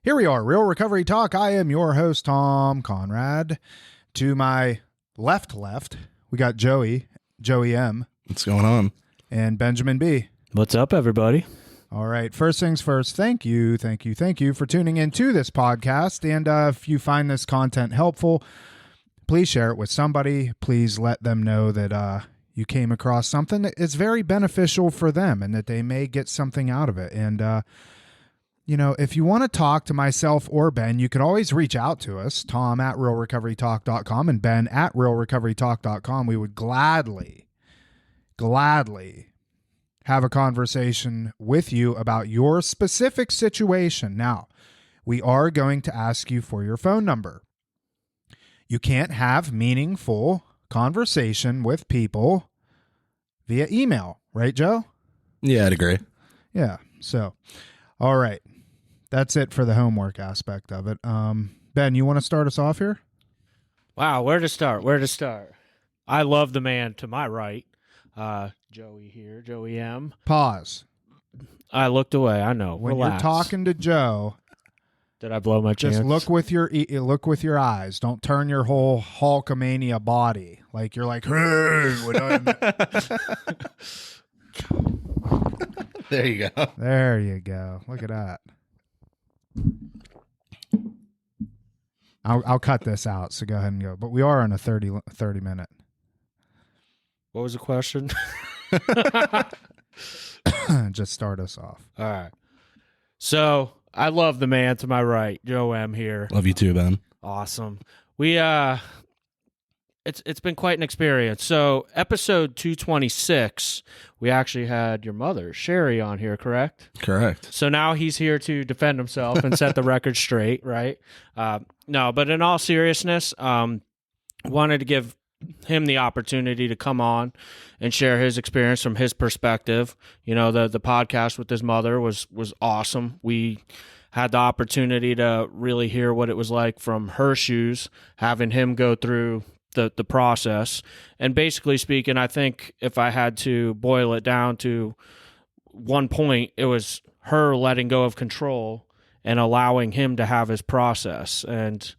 Here we are, Real Recovery Talk. I am your host, Tom Conrad. To my left, we got Joey M. What's going on? And Benjamin B. What's up, everybody? All right, first things first, thank you for tuning into this podcast. And if you find this content helpful, please share it with somebody. Please let them know that you came across something that is very beneficial for them and that they may get something out of it. And if you want to talk to myself or Ben, you can always reach out to us, Tom at realrecoverytalk.com and Ben at realrecoverytalk.com. We would gladly have a conversation with you about your specific situation. Now, we are going to ask you for your phone number. You can't have meaningful conversation with people via email, right, Joe? Yeah, I'd agree. Yeah, so, all right. That's it for the homework aspect of it. Ben, you want to start us off here? Wow, where to start? I love the man to my right. Joey here, Joey M. Pause. I looked away. I know. When Relax. you're talking to Joe, did I blow my chance? just look with your eyes. Don't turn your whole Hulkamania body like you're like, hey, when I'm... There you go. There you go. Look at that. I'll cut this out, so go ahead and go. But we are on a 30 minute. What was the question? Just start us off. All right. So I love the man to my right, Joe M. here. Love you too, Ben. Awesome. We it's been quite an experience. So episode 226, we actually had your mother, Sherry, on here, correct? Correct. So now he's here to defend himself and set the record straight, right? No, but in all seriousness, wanted to give him the opportunity to come on and share his experience from his perspective. You know, the podcast with his mother was awesome. We had the opportunity to really hear what it was like from her shoes, having him go through the process. And basically speaking, I think if I had to boil it down to one point, it was her letting go of control and allowing him to have his process. And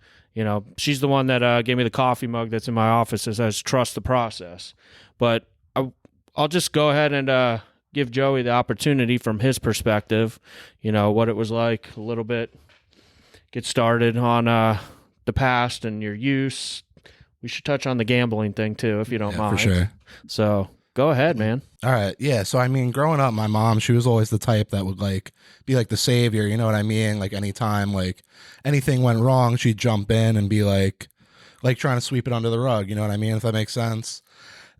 she's the one that gave me the coffee mug that's in my office that says trust the process. But I'll just go ahead and give Joey the opportunity from his perspective, what it was like a little bit, get started on the past and your use. We should touch on the gambling thing too, if you don't mind. For sure. So go ahead, man. All right. Yeah. So, I mean, growing up, my mom, she was always the type that would be like the savior. You know what I mean? Like anytime anything went wrong, she'd jump in and be like trying to sweep it under the rug. You know what I mean? If that makes sense.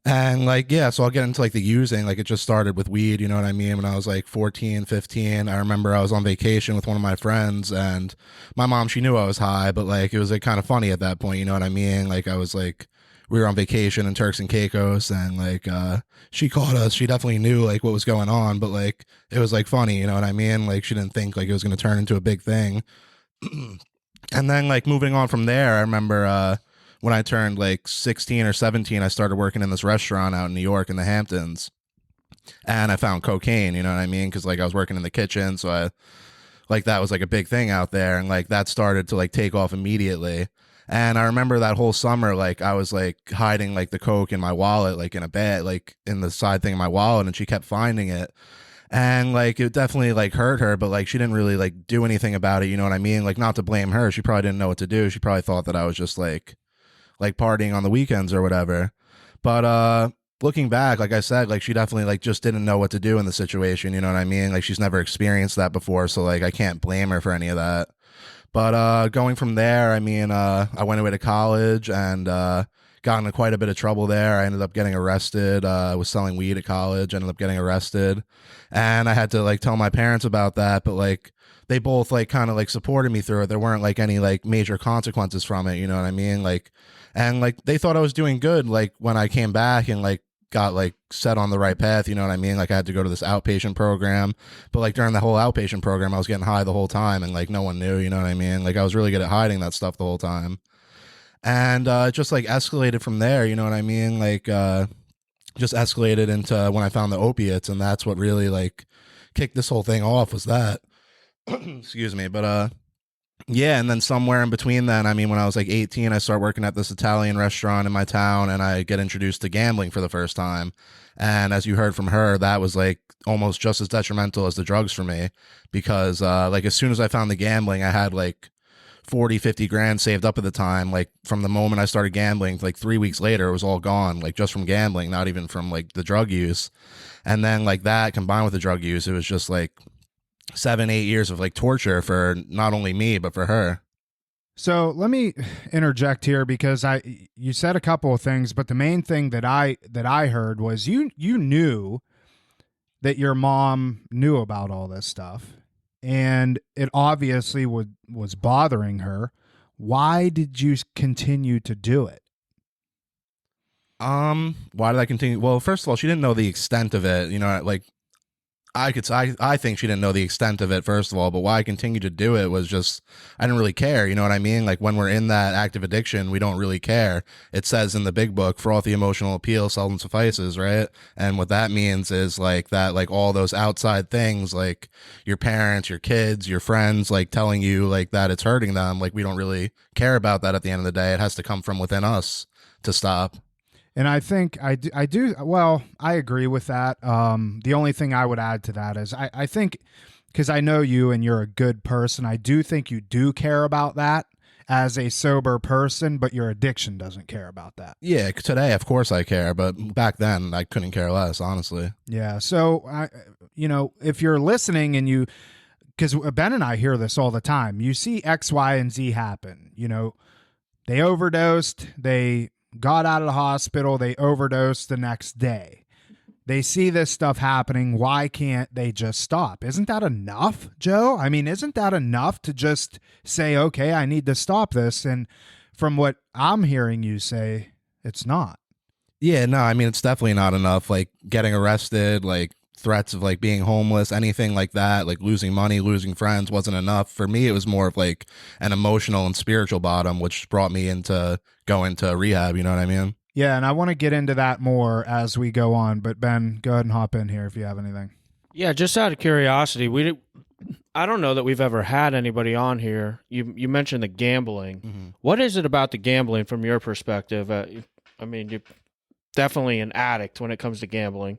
And so I'll get into the using, it just started with weed, you know what I mean? When I was 14, 15, I remember I was on vacation with one of my friends and my mom, she knew I was high, but it was kind of funny at that point, you know what I mean? I was we were on vacation in Turks and Caicos and she caught us. She definitely knew what was going on, but it was funny, you know what I mean? She didn't think it was going to turn into a big thing. And then moving on from there, I remember when I turned 16 or 17, I started working in this restaurant out in New York in the Hamptons, and I found cocaine, you know what I mean? Because I was working in the kitchen, so I that was a big thing out there, and that started to take off immediately. And I remember that whole summer, I was hiding the coke in my wallet, in a bag, in the side thing of my wallet, and she kept finding it. And it definitely hurt her, but she didn't really do anything about it, you know what I mean? Not to blame her, she probably didn't know what to do. She probably thought that I was just partying on the weekends or whatever. But looking back, like I said, she definitely just didn't know what to do in the situation, you know what I mean? She's never experienced that before, so I can't blame her for any of that. But going from there, I mean, I went away to college and got into quite a bit of trouble there. I ended up getting arrested. I was selling weed at college, ended up getting arrested, and I had to tell my parents about that, but they both kind of supported me through it. There weren't any major consequences from it, you know what I mean? And they thought I was doing good when I came back and got set on the right path, you know what I mean? I had to go to this outpatient program, but during the whole outpatient program, I was getting high the whole time and no one knew, you know what I mean? I was really good at hiding that stuff the whole time. And it just escalated from there, you know what I mean? Just escalated into when I found the opiates, and that's what really kicked this whole thing off, was that. Excuse me. But Yeah, and then somewhere in between then, I mean, when I was like 18, I start working at this Italian restaurant in my town, and I get introduced to gambling for the first time. And as you heard from her, that was like almost just as detrimental as the drugs for me, because like as soon as I found the gambling, I had like 40, 50 grand saved up at the time. Like from the moment I started gambling, like 3 weeks later, it was all gone, like just from gambling, not even from like the drug use. And then like that combined with the drug use, it was just like 7, 8 years of like torture for not only me but for her. So let me interject here because you said a couple of things, but the main thing that I heard was you knew that your mom knew about all this stuff, and it obviously was bothering her. Why did you continue to do it? Why did I continue? Well, first of all, she didn't know the extent of it. You know, like I think she didn't know the extent of it, first of all, but why I continued to do it was just, I didn't really care. You know what I mean? Like when we're in that active addiction, we don't really care. It says in the big book, frothy the emotional appeal seldom suffices, right? And what that means is like that, like all those outside things, like your parents, your kids, your friends, like telling you like that it's hurting them. Like we don't really care about that at the end of the day. It has to come from within us to stop. And I think I do. Well, I agree with that. The only thing I would add to that is I think, because I know you and you're a good person, I do think you do care about that as a sober person, but your addiction doesn't care about that. Yeah, today, of course I care, but back then I couldn't care less, honestly. Yeah. So, if you're listening and because Ben and I hear this all the time, you see X, Y, and Z happen. They overdosed, they got out of the hospital, they overdosed the next day. They see this stuff happening. Why can't they just stop? Isn't that enough, Joe? I mean, isn't that enough to just say, okay, I need to stop this? And from what I'm hearing you say, it's not. Yeah, no, I mean, it's definitely not enough. Like getting arrested, like threats of like being homeless, anything like that, like losing money, losing friends wasn't enough. For me, it was more of like an emotional and spiritual bottom, which brought me into going to rehab. You know what I mean? Yeah, and I want to get into that more as we go on. But Ben, go ahead and hop in here if you have anything. Yeah, just out of curiosity, I don't know that we've ever had anybody on here. You mentioned the gambling. Mm-hmm. What is it about the gambling from your perspective? I mean, you're definitely an addict when it comes to gambling.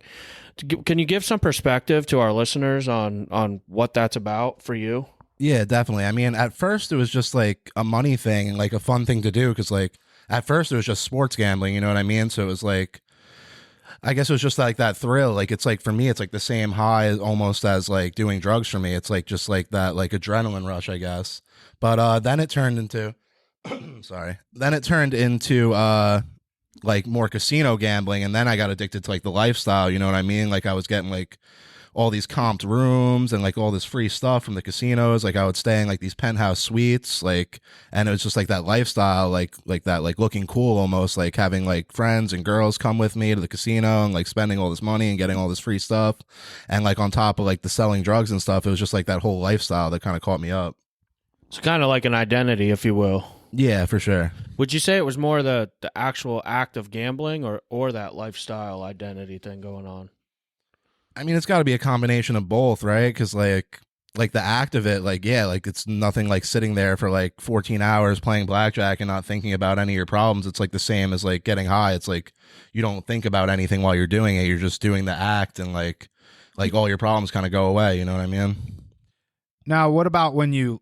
Can you give some perspective to our listeners on what that's about for you? Yeah, definitely. I mean, at first it was just like a money thing and like a fun thing to do because like at first it was just sports gambling, you know what I mean? So it was like, I guess it was just like that thrill. Like it's like for me, it's like the same high almost as like doing drugs for me. It's like just like that like adrenaline rush, I guess. But then it turned into, sorry, then it turned into like more casino gambling, and then I got addicted to like the lifestyle, you know what I mean? Like I was getting like all these comped rooms and like all this free stuff from the casinos. Like I would stay in like these penthouse suites, like, and it was just like that lifestyle, like that, like looking cool almost, like having like friends and girls come with me to the casino and like spending all this money and getting all this free stuff. And like on top of like the selling drugs and stuff, it was just like that whole lifestyle that kind of caught me up. It's kind of like an identity, if you will. Yeah, for sure. Would you say it was more the actual act of gambling or that lifestyle identity thing going on? I mean, it's got to be a combination of both, right? Because like the act of it, like, yeah, like it's nothing like sitting there for like 14 hours playing blackjack and not thinking about any of your problems. It's like the same as like getting high. It's like you don't think about anything while you're doing it. You're just doing the act, and like all your problems kind of go away. You know what I mean? Now, what about when you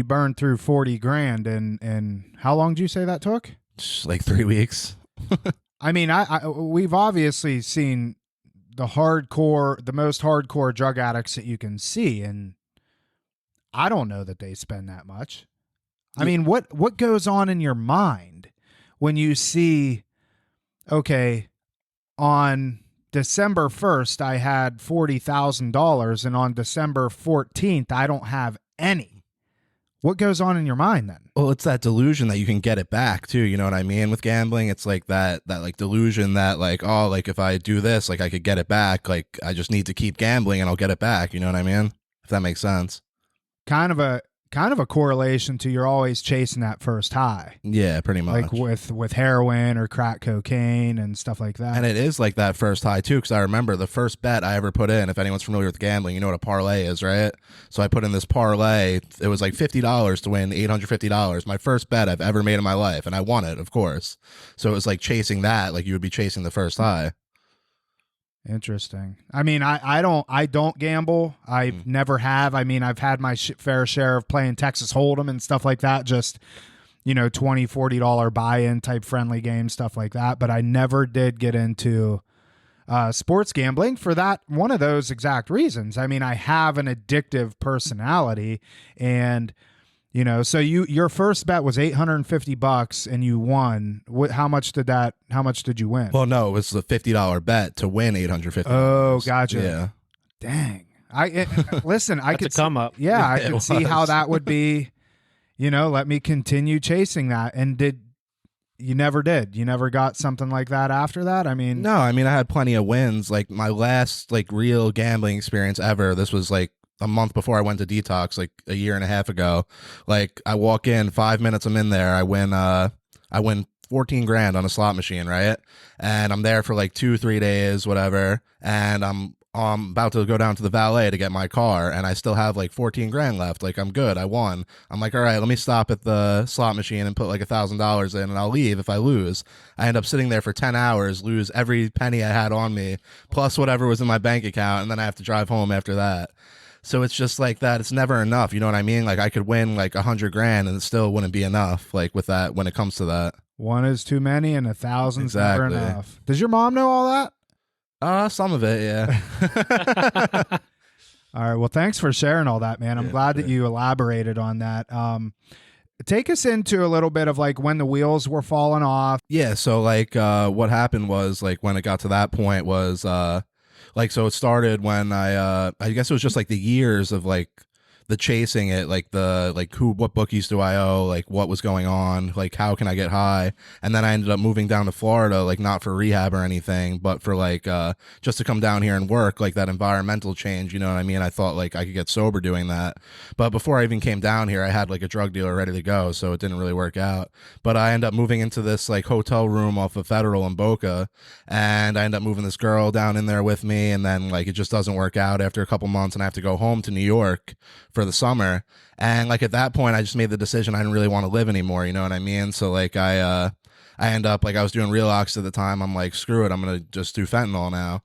burned through 40 grand and how long did you say that took? Just like 3 weeks. I mean, we've obviously seen the most hardcore drug addicts that you can see, and I don't know that they spend that much. I mean, what goes on in your mind when you see, okay, on December 1st, I had $40,000, and on December 14th, I don't have any. What goes on in your mind then? Well, it's that delusion that you can get it back too. You know what I mean? With gambling, it's like that like delusion that like, oh, like if I do this, like I could get it back. Like I just need to keep gambling and I'll get it back. You know what I mean? If that makes sense. Kind of kind of a correlation to you're always chasing that first high. Yeah, pretty much. Like with heroin or crack cocaine and stuff like that. And it is like that first high too, because I remember the first bet I ever put in, if anyone's familiar with gambling, you know what a parlay is, right? So I put in this parlay. It was like $50 to win $850. My first bet I've ever made in my life, and I won it, of course. So it was like chasing that, like you would be chasing the first high. Interesting. I mean, I don't gamble. I never have. I mean, I've had my fair share of playing Texas Hold'em and stuff like that. Just, you know, $20, $40 buy-in type friendly games, stuff like that. But I never did get into sports gambling for that one of those exact reasons. I mean, I have an addictive personality, and you know, so your first bet was $850 and you won. How much did you win? Well, no, it was a $50 bet to win $850. Oh, gotcha. Yeah. Dang. Listen, I could come up. Yeah, I could see how that would be, you know, let me continue chasing that. And you never did. You never got something like that after that? I mean, no, I mean, I had plenty of wins. Like my last like real gambling experience ever, this was like a month before I went to detox, like a year and a half ago. Like I walk in, 5 minutes I'm in there, I win 14 grand on a slot machine, right? And I'm there for like 2-3 days, whatever, and I'm about to go down to the valet to get my car, and I still have like 14 grand left. Like I'm good, I won. I'm like, all right, let me stop at the slot machine and put like $1,000 in, and I'll leave if I lose. I end up sitting there for 10 hours, lose every penny I had on me, plus whatever was in my bank account, and then I have to drive home after that. So it's just like that. It's never enough. You know what I mean? Like I could win like 100 grand and it still wouldn't be enough. Like with that, when it comes to that, one is too many and 1,000's exactly. never enough. Does your mom know all that? Some of it, yeah. All right. Well, thanks for sharing all that, man. I'm glad that you elaborated on that. Take us into a little bit of like when the wheels were falling off. Yeah. So like, what happened was like when it got to that point was, like, so it started when I guess it was just like the years of like the chasing it, like what bookies do I owe, like what was going on, like how can I get high. And then I ended up moving down to Florida, like not for rehab or anything, but for like just to come down here and work, like that environmental change, you know what I mean? I thought like I could get sober doing that. But before I even came down here, I had like a drug dealer ready to go, so it didn't really work out. But I ended up moving into this like hotel room off of Federal in Boca, and I ended up moving this girl down in there with me, and then like it just doesn't work out after a couple months, and I have to go home to New York for the summer. And like at that point I just made the decision I didn't really want to live anymore, you know what I mean? So like I end up, like I was doing Realox at the time, I'm like, screw it, I'm gonna just do fentanyl now.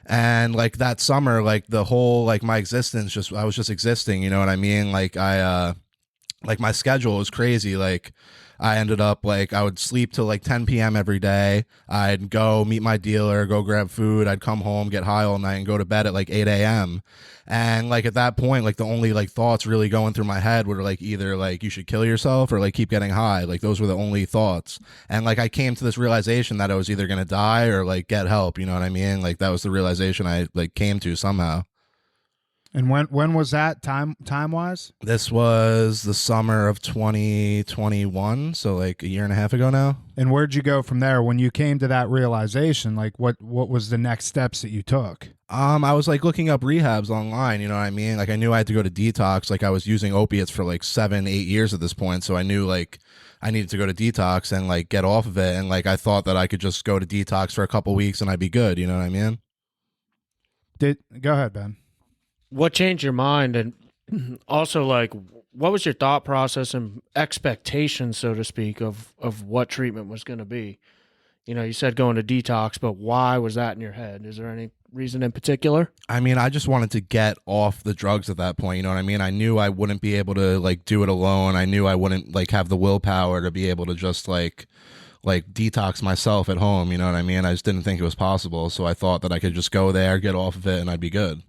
And like that summer, like the whole like my existence, I was just existing, you know what I mean? Like like my schedule was crazy. Like I ended up like I would sleep till like 10 p.m. every day. I'd go meet my dealer, go grab food. I'd come home, get high all night, and go to bed at like 8 a.m. And like at that point, like the only like thoughts really going through my head were like either like you should kill yourself or like keep getting high. Like those were the only thoughts. And like I came to this realization that I was either gonna die or like get help. You know what I mean? Like that was the realization I like came to somehow. And when was that time wise? This was the summer of 2021, so like a year and a half ago now. And where'd you go from there when you came to that realization? Like what was the next steps that you took? I was like looking up rehabs online, you know what I mean? Like I knew I had to go to detox. Like I was using opiates for like 7-8 years at this point, so I knew like I needed to go to detox and like get off of it. And like I thought that I could just go to detox for a couple weeks and I'd be good, you know what I mean? Go ahead, Ben. What changed your mind, and also like what was your thought process and expectations, so to speak, of what treatment was going to be? You know, you said going to detox, but why was that in your head? Is there any reason in particular? I mean, I just wanted to get off the drugs at that point, you know what I mean? I knew I wouldn't be able to like do it alone. I knew I wouldn't like have the willpower to be able to just like detox myself at home, you know what I mean? I just didn't think it was possible, so I thought that I could just go there, get off of it, and I'd be good.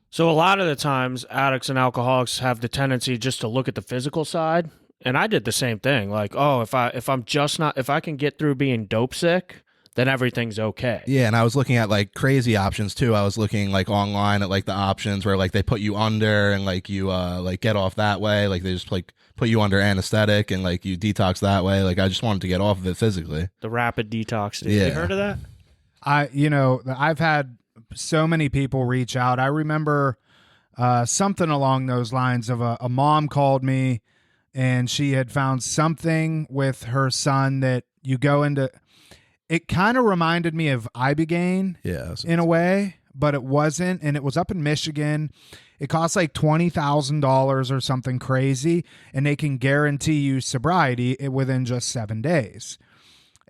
So a lot of the times addicts and alcoholics have the tendency just to look at the physical side. And I did the same thing. Like, oh, if I can get through being dope sick, then everything's okay. Yeah, and I was looking at like crazy options too. I was looking like online at like the options where like they put you under and like you like get off that way. Like they just like put you under anesthetic and like you detox that way. Like I just wanted to get off of it physically. The rapid detox. Yeah. You heard of that? I've had so many people reach out. I remember something along those lines of a mom called me and she had found something with her son that you go into. It kind of reminded me of Ibogaine in a way, but it wasn't. And it was up in Michigan. It costs like $20,000 or something crazy, and they can guarantee you sobriety within just 7 days.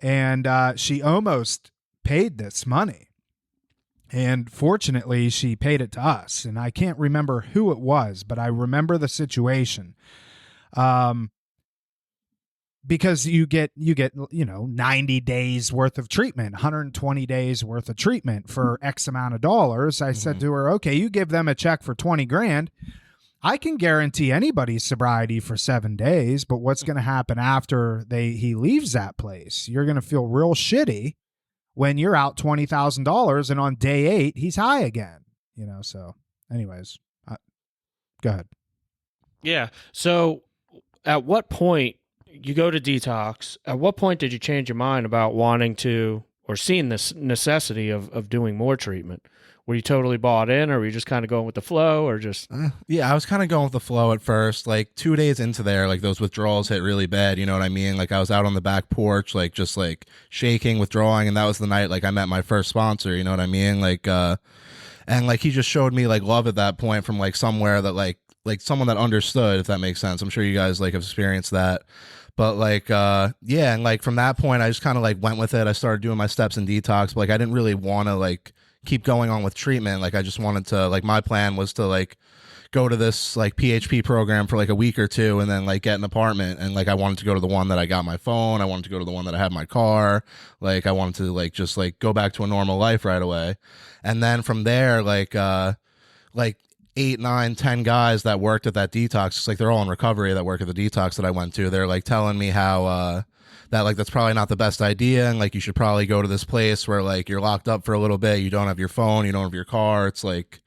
And she almost paid this money. And fortunately, she paid it to us. And I can't remember who it was, but I remember the situation. Because you get 90 days worth of treatment, 120 days worth of treatment for X amount of dollars. I said to her, okay, you give them a check for 20 grand. I can guarantee anybody's sobriety for 7 days, but what's going to happen after he leaves that place? You're going to feel real shitty when you're out $20,000 and on day 8, he's high again, so anyways, go ahead. Yeah. So at what point, you go to detox, at what point did you change your mind about wanting to or seeing this necessity of doing more treatment? Were you totally bought in, or were you just kind of going with the flow, or just? Yeah, I was kind of going with the flow at first. Like 2 days into there, like those withdrawals hit really bad. You know what I mean? Like I was out on the back porch, like just like shaking, withdrawing, and that was the night like I met my first sponsor. You know what I mean? Like, and like he just showed me like love at that point from like somewhere that like someone that understood, if that makes sense. I'm sure you guys like have experienced that. But like, yeah, and like from that point, I just kind of like went with it. I started doing my steps in detox, but like I didn't really want to like keep going on with treatment. Like I just wanted to, like my plan was to like go to this like PHP program for like a week or two and then like get an apartment. And like I wanted to go to the one that I got my phone. I wanted to go to the one that I had my car. Like I wanted to like just like go back to a normal life right away. And then from there, like 8, 9, 10 guys that worked at that detox, it's like they're all in recovery that work at the detox that I went to. They're like telling me how that like that's probably not the best idea, and like you should probably go to this place where like you're locked up for a little bit, you don't have your phone, you don't have your car. It's like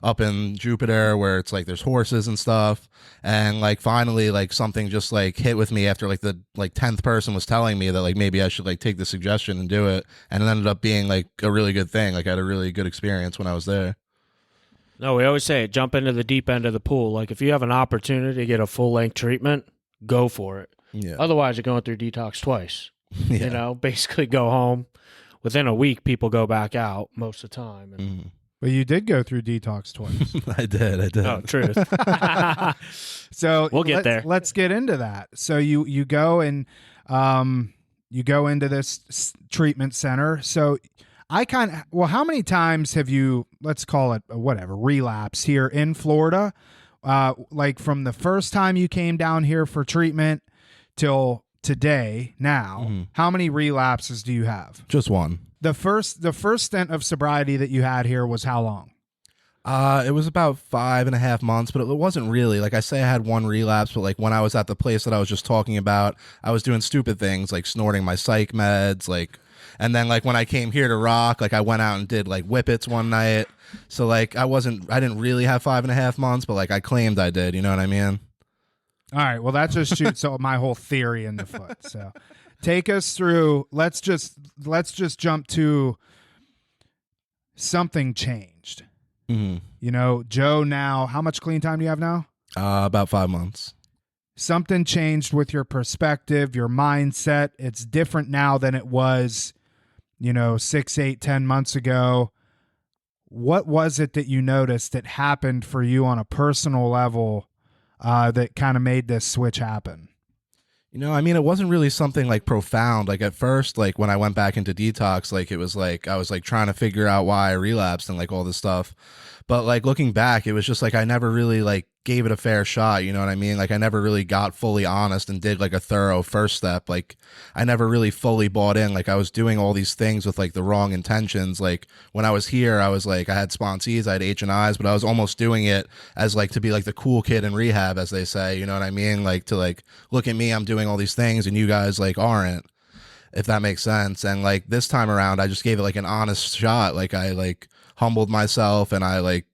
up in Jupiter where it's like there's horses and stuff. And like finally like something just like hit with me after like the like 10th person was telling me that like maybe I should like take the suggestion and do it, and it ended up being like a really good thing. Like I had a really good experience when I was there. No, we always say jump into the deep end of the pool. Like if you have an opportunity to get a full-length treatment, go for it. Yeah. Otherwise, you're going through detox twice. Yeah. Basically go home. Within a week, people go back out most of the time. And Well, you did go through detox twice. I did. Oh, truth. So we'll get there. Let's get into that. So you go and you go into this treatment center. So how many times have you, let's call it whatever, relapse here in Florida? Like from the first time you came down here for treatment till today now, how many relapses do you have? Just one. The first stint of sobriety that you had here was how long? It was about 5.5 months, but it wasn't really. Like I say, I had one relapse, but like when I was at the place that I was just talking about, I was doing stupid things like snorting my psych meds, like. And then like when I came here to rock, like I went out and did like whippets one night. So like I didn't really have 5.5 months, but like I claimed I did, you know what I mean? All right. Well, that just shoots my whole theory in the foot. So take us through, let's just jump to something changed. Joe, now, how much clean time do you have now? About 5 months. Something changed with your perspective, your mindset. It's different now than it was 6, 8, 10 months ago. What was it that you noticed that happened for you on a personal level that kind of made this switch happen? I mean, it wasn't really something like profound. Like at first, like when I went back into detox, like it was like I was like trying to figure out why I relapsed and like all this stuff. But like looking back, it was just like I never really like gave it a fair shot. You know what I mean? Like I never really got fully honest and did like a thorough first step. Like I never really fully bought in. Like I was doing all these things with like the wrong intentions. Like when I was here, I was like I had sponsees, I had H&Is, but I was almost doing it as like to be like the cool kid in rehab, as they say. You know what I mean? Like to like look at me, I'm doing all these things, and you guys like aren't. If that makes sense. And like this time around, I just gave it like an honest shot. Like I like humbled myself, and I like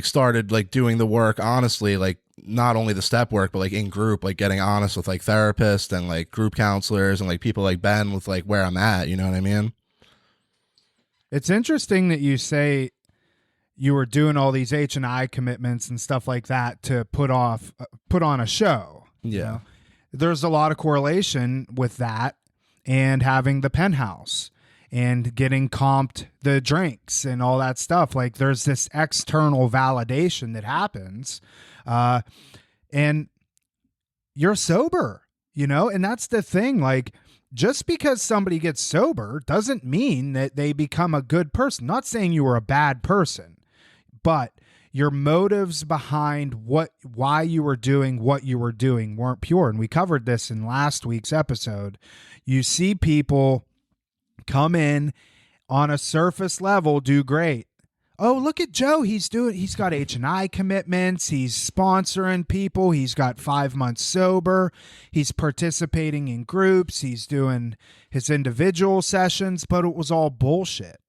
started like doing the work honestly, like not only the step work, but like in group, like getting honest with like therapists and like group counselors and like people like Ben with like where I'm at. You know what I mean? It's interesting that you say you were doing all these H&I commitments and stuff like that to put on a show. Yeah. You know? There's a lot of correlation with that and having the penthouse and getting comped the drinks and all that stuff. Like there's this external validation that happens. And you're sober, you know, and that's the thing. Like just because somebody gets sober doesn't mean that they become a good person. Not saying you were a bad person, but your motives behind why you were doing what you were doing weren't pure. And we covered this in last week's episode. You see people come in on a surface level, do great. Oh, look at Joe. He's got H&I commitments. He's sponsoring people. He's got 5 months sober. He's participating in groups. He's doing his individual sessions, but it was all bullshit.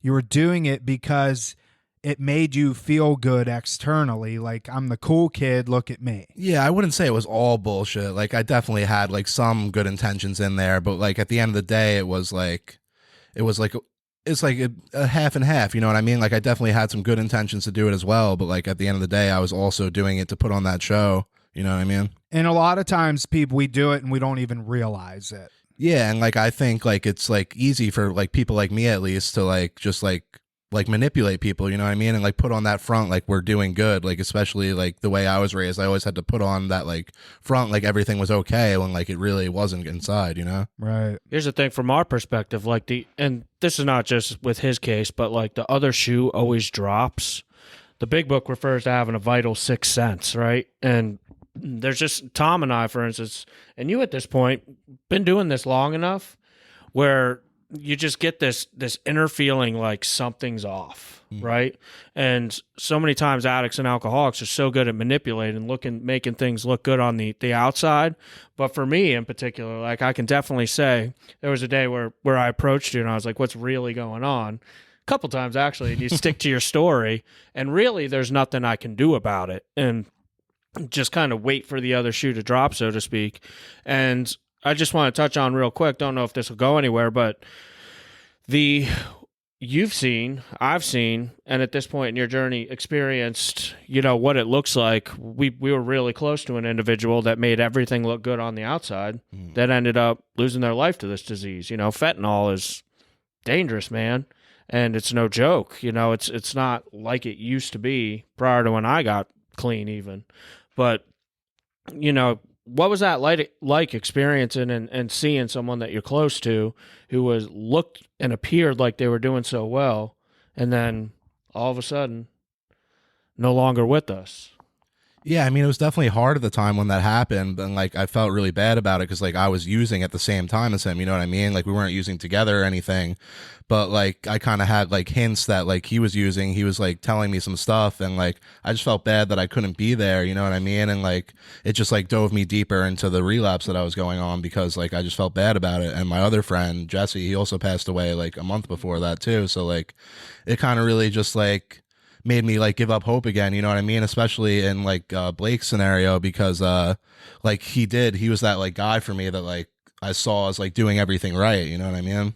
You were doing it because it made you feel good externally. Like, I'm the cool kid. Look at me. Yeah, I wouldn't say it was all bullshit. Like, I definitely had like some good intentions in there, but like at the end of the day, it's like a half and half. You know what I mean? Like, I definitely had some good intentions to do it as well, but like at the end of the day, I was also doing it to put on that show. You know what I mean? And a lot of times, we do it and we don't even realize it. Yeah, and like I think like it's like easy for like people like me at least to like just like manipulate people, you know what I mean? And like put on that front like we're doing good, like especially like the way I was raised, I always had to put on that like front like everything was okay when like it really wasn't inside, you know? Right. Here's the thing from our perspective, like and this is not just with his case, but like the other shoe always drops. The big book refers to having a vital sixth sense, right? And there's just Tom and I, for instance, and you at this point been doing this long enough where you just get this inner feeling like something's off, right? And so many times addicts and alcoholics are so good at manipulating, making things look good on the outside. But for me in particular, like I can definitely say there was a day where I approached you and I was like, what's really going on? A couple times actually, and you stick to your story and really there's nothing I can do about it. And just kind of wait for the other shoe to drop, so to speak. And I just want to touch on real quick, don't know if this will go anywhere, but you've seen, I've seen, and at this point in your journey experienced, you know, what it looks like. We were really close to an individual that made everything look good on the outside that ended up losing their life to this disease. You know, fentanyl is dangerous, man. And it's no joke. You know, it's not like it used to be prior to when I got clean even. But, you know, what was that like experiencing and seeing someone that you're close to who was looked and appeared like they were doing so well, and then all of a sudden no longer with us? Yeah, I mean, it was definitely hard at the time when that happened, and like I felt really bad about it because like I was using at the same time as him, you know what I mean? Like we weren't using together or anything, but like I kind of had like hints that like he was using, he was like telling me some stuff, and like I just felt bad that I couldn't be there, you know what I mean? And like it just like dove me deeper into the relapse that I was going on because like I just felt bad about it. And my other friend Jesse, he also passed away like a month before that too, so like it kind of really just like made me like give up hope again, you know what I mean? Especially in like Blake's scenario, because like he was that like guy for me that like I saw as like doing everything right, you know what I mean?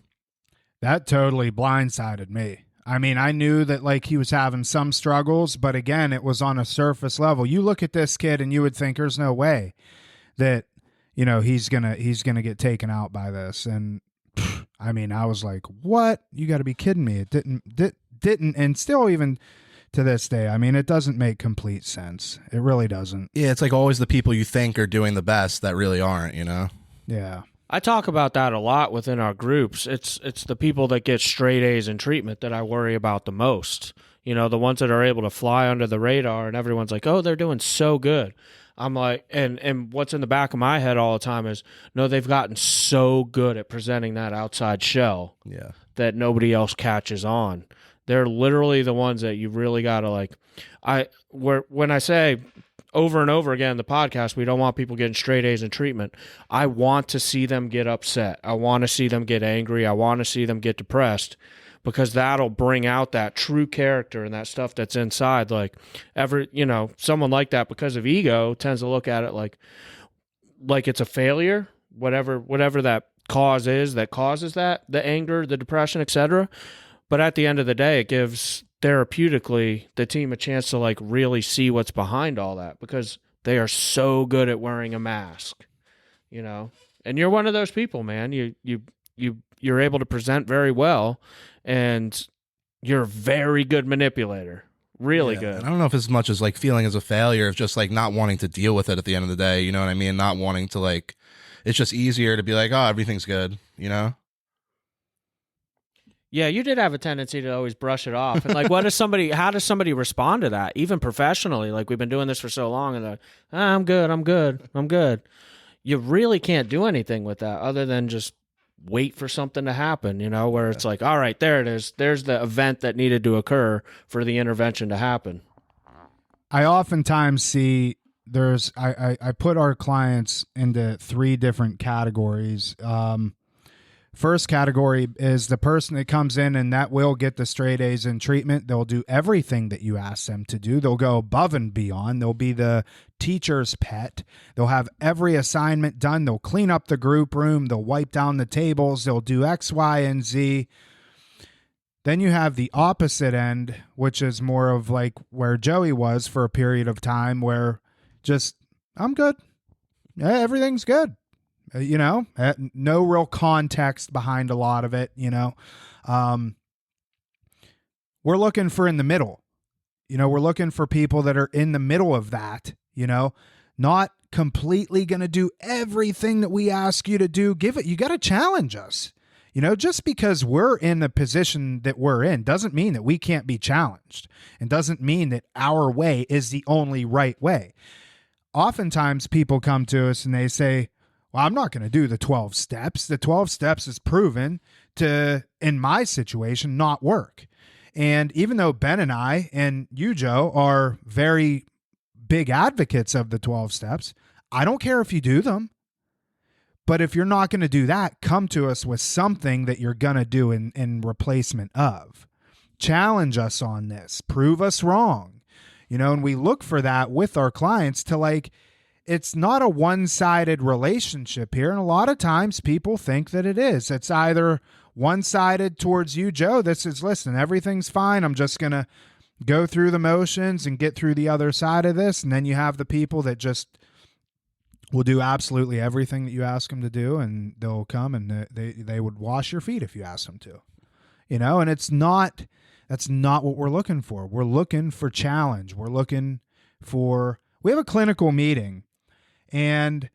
That totally blindsided me. I mean, I knew that like he was having some struggles, but again, it was on a surface level. You look at this kid and you would think there's no way that, you know, he's gonna get taken out by this. And I mean, I was like, what? You got to be kidding me. It didn't, and still even to this day, I mean, it doesn't make complete sense. It really doesn't. Yeah, it's like always the people you think are doing the best that really aren't, you know? Yeah. I talk about that a lot within our groups. It's the people that get straight A's in treatment that I worry about the most. You know, the ones that are able to fly under the radar and everyone's like, oh, they're doing so good. I'm like, and what's in the back of my head all the time is, no, they've gotten so good at presenting that outside shell that nobody else catches on. They're literally the ones that you really got to like. When I say over and over again in the podcast, we don't want people getting straight A's in treatment. I want to see them get upset. I want to see them get angry. I want to see them get depressed, because that'll bring out that true character and that stuff that's inside. Like someone like that, because of ego, tends to look at it like it's a failure, whatever that cause is that causes that, the anger, the depression, etc. But at the end of the day, it gives therapeutically the team a chance to like really see what's behind all that, because they are so good at wearing a mask, you know. And you're one of those people, man. You're able to present very well, and you're a very good manipulator. Really good. And I don't know if as much as like feeling as a failure of just like not wanting to deal with it at the end of the day, you know what I mean? Not wanting to like, it's just easier to be like, oh, everything's good, you know? Yeah, you did have a tendency to always brush it off. And like, how does somebody respond to that? Even professionally, like we've been doing this for so long, and they're, I'm good. You really can't do anything with that other than just wait for something to happen, you know, where it's like, all right, there it is. There's the event that needed to occur for the intervention to happen. I oftentimes see I put our clients into 3 different categories. First category is the person that comes in and that will get the straight A's in treatment. They'll do everything that you ask them to do. They'll go above and beyond. They'll be the teacher's pet. They'll have every assignment done. They'll clean up the group room. They'll wipe down the tables. They'll do X, Y, and Z. Then you have the opposite end, which is more of like where Joey was for a period of time, where just, I'm good. Yeah, everything's good. You know, no real context behind a lot of it, you know. We're looking for in the middle. You know, we're looking for people that are in the middle of that, you know, not completely going to do everything that we ask you to do. You got to challenge us. You know, just because we're in the position that we're in doesn't mean that we can't be challenged, and doesn't mean that our way is the only right way. Oftentimes people come to us and they say, well, I'm not going to do the 12 steps. The 12 steps is proven to, in my situation, not work. And even though Ben and I and you, Joe, are very big advocates of the 12 steps, I don't care if you do them. But if you're not going to do that, come to us with something that you're going to do in replacement of. Challenge us on this. Prove us wrong. You know, and we look for that with our clients to like, it's not a one-sided relationship here. And a lot of times people think that it is. It's either one-sided towards you, Joe, that says, listen, everything's fine. I'm just going to go through the motions and get through the other side of this. And then you have the people that just will do absolutely everything that you ask them to do. And they'll come and they would wash your feet if you ask them to, you know, and that's not what we're looking for. We're looking for challenge. We have a clinical meeting. And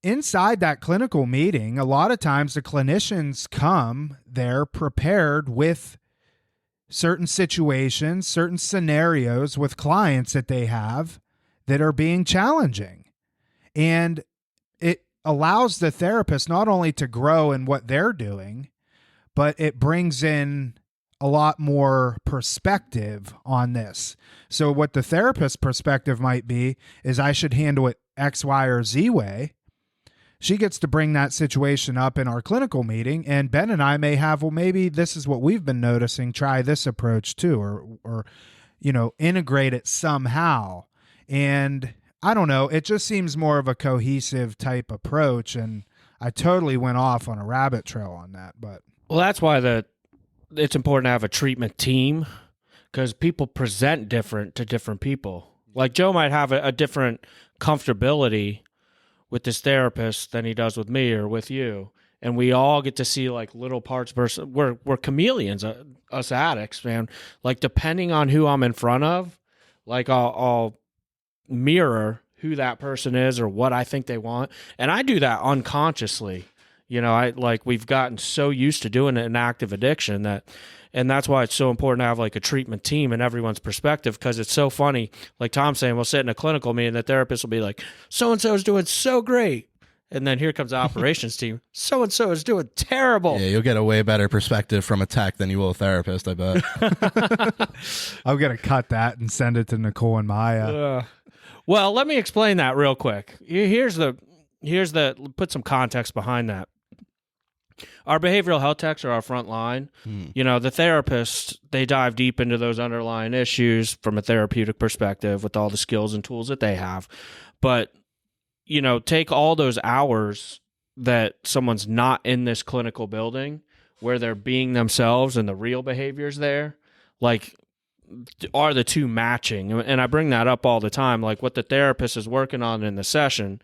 inside that clinical meeting, a lot of times the clinicians come there prepared with certain situations, certain scenarios with clients that they have that are being challenging. And it allows the therapist not only to grow in what they're doing, but it brings in a lot more perspective on this. So what the therapist perspective might be is I should handle it X, Y, or Z way. She gets to bring that situation up in our clinical meeting, and Ben and I may have, well, maybe this is what we've been noticing. Try this approach too, or you know, integrate it somehow. And I don't know, it just seems more of a cohesive type approach. And I totally went off on a rabbit trail on that, but Well, that's why it's important to have a treatment team, because people present different to different people. Like Joe might have a different comfortability with this therapist than he does with me or with you. And we all get to see like little parts. We're chameleons, us addicts, man. Like depending on who I'm in front of, like I'll mirror who that person is or what I think they want. And I do that unconsciously. You know, we've gotten so used to doing it in active addiction and that's why it's so important to have like a treatment team and everyone's perspective, because it's so funny. Like Tom's saying, we'll sit in a clinical meeting, the therapist will be like, so-and-so is doing so great. And then here comes the operations team. So-and-so is doing terrible. Yeah, you'll get a way better perspective from a tech than you will a therapist, I bet. I'm going to cut that and send it to Nicole and Maya. Well, let me explain that real quick. Here's put some context behind that. Our behavioral health techs are our front line. You know, the therapists, they dive deep into those underlying issues from a therapeutic perspective with all the skills and tools that they have. But, you know, take all those hours that someone's not in this clinical building where they're being themselves and the real behaviors there. like, are the two matching? And I bring that up all the time. Like, what the therapist is working on in the session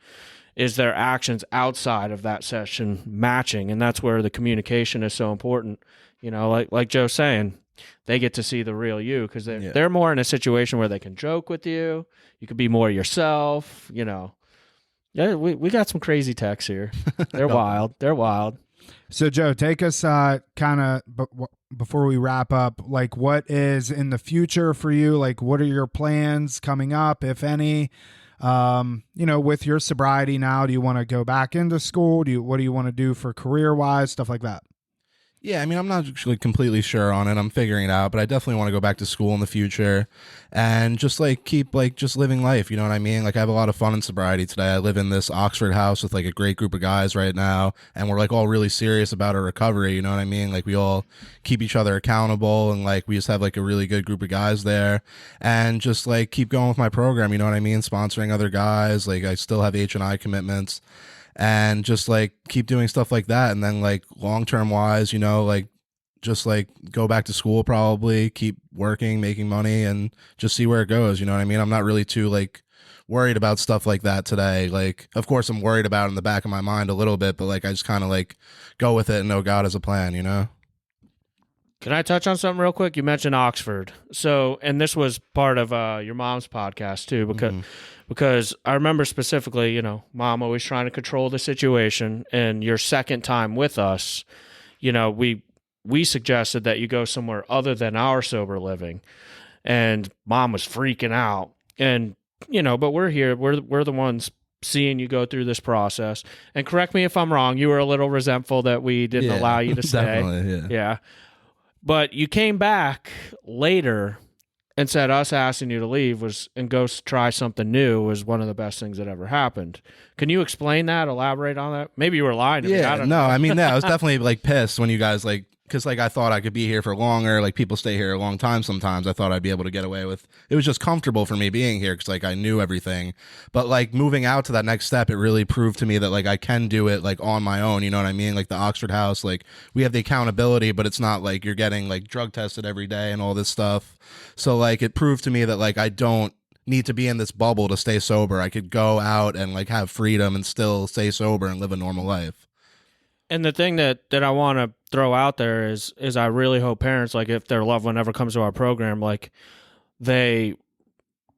is their actions outside of that session matching, and that's where the communication is so important. You know, like Joe's saying, they get to see the real you because they're more in a situation where they can joke with you. You could be more yourself. You know, yeah, we got some crazy techs here. They're wild. They're wild. So, Joe, take us kind of before we wrap up, like, what is in the future for you? Like, what are your plans coming up, if any? With your sobriety now, do you want to go back into school? What do you want to do for career-wise, stuff like that? Yeah, I mean, I'm not actually completely sure on it. I'm figuring it out, but I definitely want to go back to school in the future and just keep just living life. You know what I mean? Like, I have a lot of fun in sobriety today. I live in this Oxford house with a great group of guys right now, and we're all really serious about our recovery. You know what I mean? Like, we all keep each other accountable, and we just have a really good group of guys there, and just keep going with my program. You know what I mean? Sponsoring other guys. I still have H&I commitments. And just keep doing stuff like that. And then long-term wise, just go back to school, probably keep working, making money, and just see where it goes. You know what I mean? I'm not really too worried about stuff like that today. Of course I'm worried about it in the back of my mind a little bit, but I just kind of go with it and know God has a plan, you know? Can I touch on something real quick? You mentioned Oxford. So, and this was part of your mom's podcast too, because I remember specifically, Mom always trying to control the situation. And your second time with us, we suggested that you go somewhere other than our sober living, and Mom was freaking out. And but we're here. We're the ones seeing you go through this process. And correct me if I'm wrong. You were a little resentful that we didn't allow you to stay. Definitely, yeah. But you came back later and said us asking you to leave and go try something new was one of the best things that ever happened. Can you explain that? Elaborate on that? Maybe you were lying to me. I don't know. I mean, I was definitely pissed when you guys because I thought I could be here for longer. People stay here a long time sometimes. I thought I'd be able to get away with. It was just comfortable for me being here because I knew everything. But moving out to that next step, it really proved to me that I can do it on my own. You know what I mean? The Oxford house, we have the accountability, but it's not you're getting drug tested every day and all this stuff. So it proved to me that I don't need to be in this bubble to stay sober. I could go out and have freedom and still stay sober and live a normal life. And the thing that I want to throw out there is I really hope parents, if their loved one ever comes to our program, they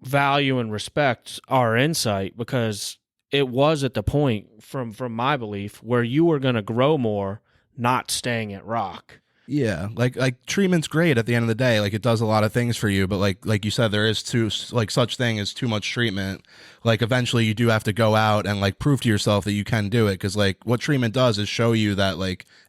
value and respect our insight, because it was at the point from my belief where you were going to grow more, not staying at rock. Yeah, treatment's great at the end of the day. It does a lot of things for you, but like you said, there is such thing as too much treatment. Eventually you do have to go out and prove to yourself that you can do it, because what treatment does is show you that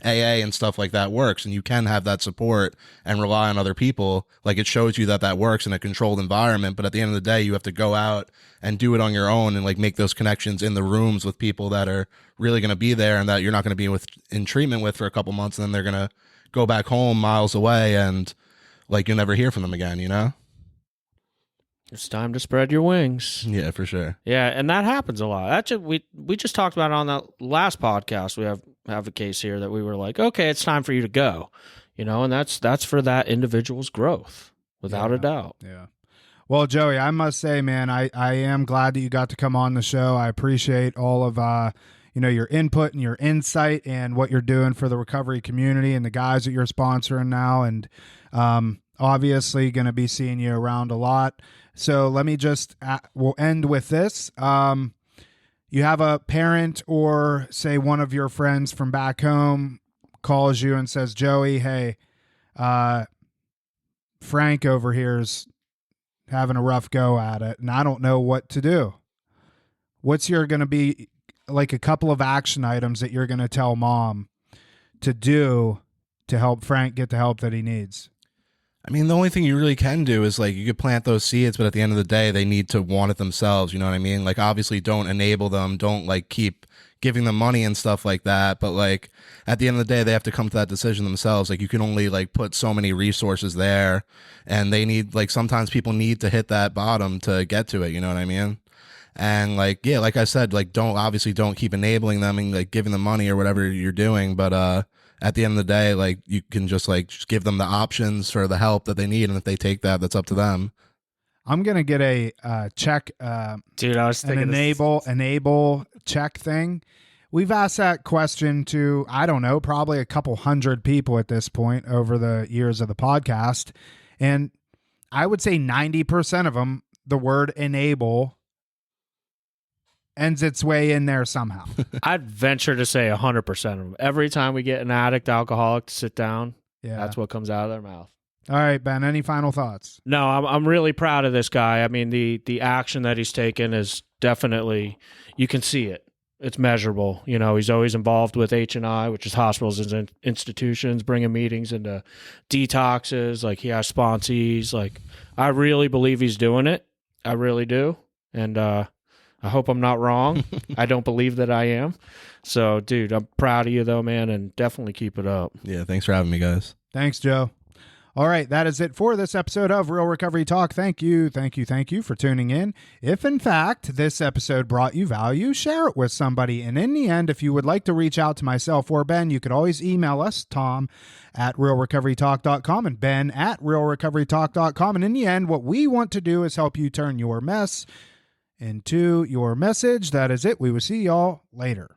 AA and stuff like that works, and you can have that support and rely on other people. It shows you that works in a controlled environment, but at the end of the day you have to go out and do it on your own and make those connections in the rooms with people that are really going to be there and that you're not going to be in treatment with for a couple months, and then they're going to go back home miles away and you'll never hear from them again, you know? It's time to spread your wings. Yeah, for sure. Yeah, and that happens a lot. Actually, we just talked about it on that last podcast. We have a case here that we were okay, it's time for you to go. And that's for that individual's growth, without a doubt. Yeah. Well, Joey, I must say, man, I am glad that you got to come on the show. I appreciate all of your input and your insight and what you're doing for the recovery community and the guys that you're sponsoring now. And obviously going to be seeing you around a lot. So let me we'll end with this. You have a parent or say one of your friends from back home calls you and says, Joey, hey, Frank over here's having a rough go at it, and I don't know what to do. What's going to be a couple of action items that you're going to tell Mom to do to help Frank get the help that he needs? I mean, the only thing you really can do is you could plant those seeds, but at the end of the day, they need to want it themselves. You know what I mean? Obviously don't enable them. Don't keep giving them money and stuff like that. But at the end of the day, they have to come to that decision themselves. You can only put so many resources there, and they need, sometimes people need to hit that bottom to get to it. You know what I mean? And like I said, don't keep enabling them and giving them money or whatever you're doing. But at the end of the day, like you can just give them the options for the help that they need, and if they take that, that's up to them. I'm gonna get a check, Dude, I was an thinking enable check thing. We've asked that question to, I don't know, probably a couple hundred people at this point over the years of the podcast. And I would say 90% of them, the word enable ends its way in there somehow. I'd venture to say 100% of them. Every time we get an addict, alcoholic to sit down, Yeah. that's what comes out of their mouth. All right, Ben, any final thoughts? No, I'm really proud of this guy. I mean, the action that he's taken is definitely, you can see it. It's measurable. You know, he's always involved with H&I, which is hospitals and institutions, bringing meetings into detoxes. Like, he has sponsees. Like, I really believe he's doing it. I really do. And I hope I'm not wrong. I don't believe that I am. So, dude, I'm proud of you, though, man, and definitely keep it up. Yeah, thanks for having me, guys. Thanks, Joe. All right, that is it for this episode of Real Recovery Talk. Thank you for tuning in. If, in fact, this episode brought you value, share it with somebody. And in the end, if you would like to reach out to myself or Ben, you could always email us, tom@realrecoverytalk.com and ben@realrecoverytalk.com. And in the end, what we want to do is help you turn your mess into your message. That is it. We will see y'all later.